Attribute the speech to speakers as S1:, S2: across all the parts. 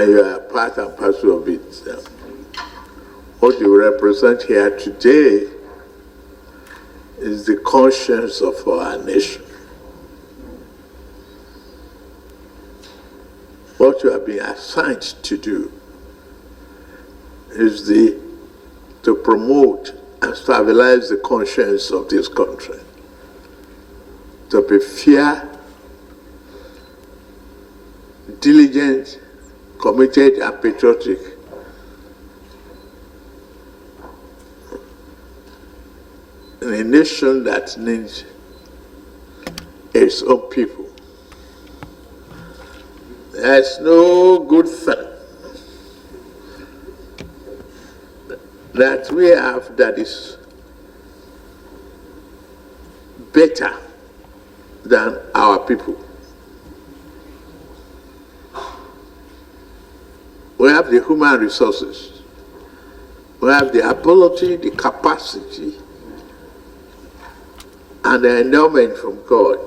S1: and you are part and parcel of it. What you represent here today is the conscience of our nation. What you have been assigned to do is to promote and stabilize the conscience of this country, to be fair, diligent, committed, and patriotic. In a nation that needs its own people, there's no good thing that we have that is better than our people. We have the human resources. We have the ability, the capacity, and the endowment from God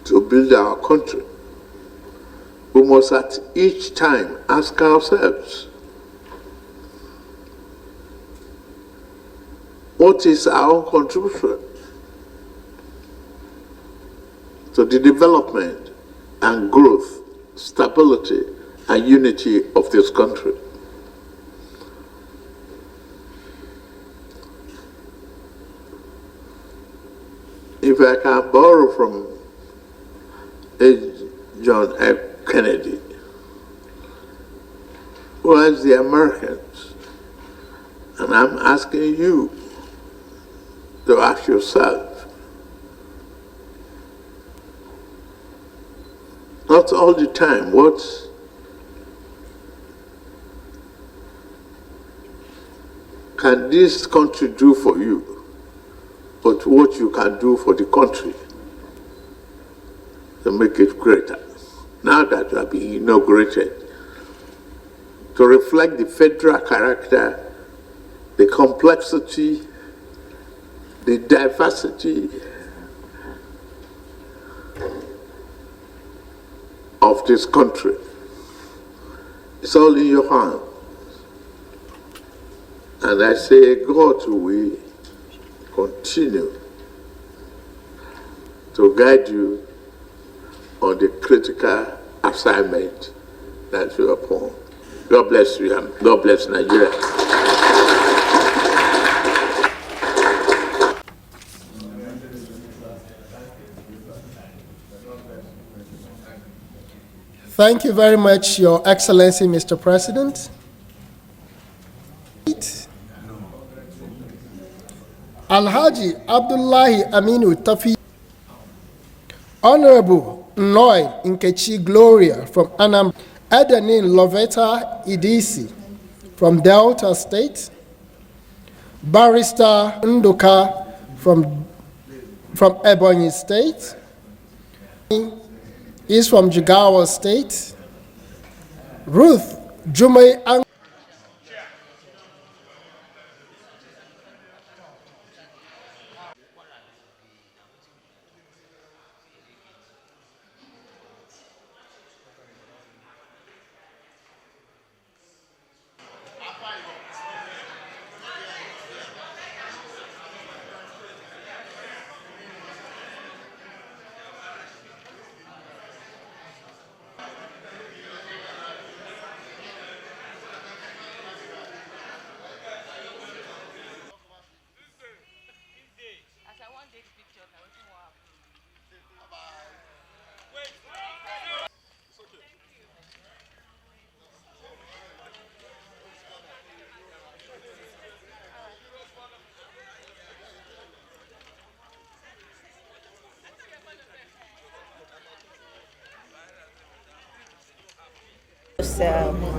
S1: to build our country. We must at each time ask ourselves, what is our own contribution to the development and growth, stability, and unity of this country? If I can borrow from John F. Kennedy, who has the Americans, and I'm asking you to ask yourself, not all the time, what can this country do for you, but what you can do for the country to make it greater. Now that you have been inaugurated, to reflect the federal character, the complexity, the diversity of this country. It's all in your hands. And I say, God will continue to guide you on the critical assignment that you are upon. God bless you, and God bless Nigeria.
S2: Thank you very much, Your Excellency, Mr. President. Alhaji Abdullahi Aminu Tafi, Honorable Nnoy Nkechi Gloria from Anambra, Edenin Loveta Idisi from Delta State, Barrister Nduka from Ebonyi State, is from Jigawa State, Ruth Jumai Ang.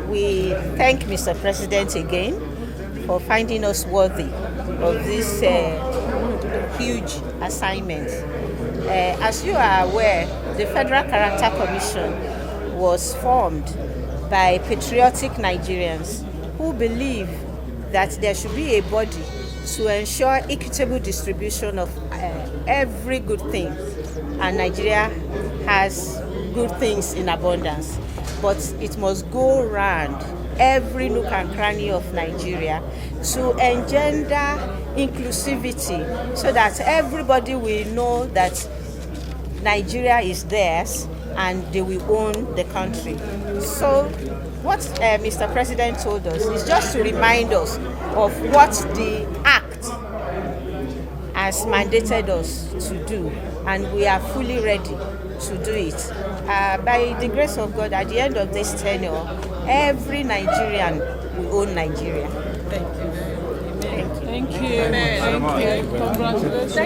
S3: We thank Mr. President again for finding us worthy of this huge assignment. As you are aware, the Federal Character Commission was formed by patriotic Nigerians who believe that there should be a body to ensure equitable distribution of every good thing, and Nigeria has good things in abundance. but it must go round every nook and cranny of Nigeria to engender inclusivity so that everybody will know that Nigeria is theirs and they will own the country. So what Mr. President told us is just to remind us of what the Act has mandated us to do, and we are fully ready to do it. By the grace of God, at the end of this tenure, every Nigerian will own Nigeria.
S4: Thank you.
S3: Thank you.
S4: Thank you. Congratulations.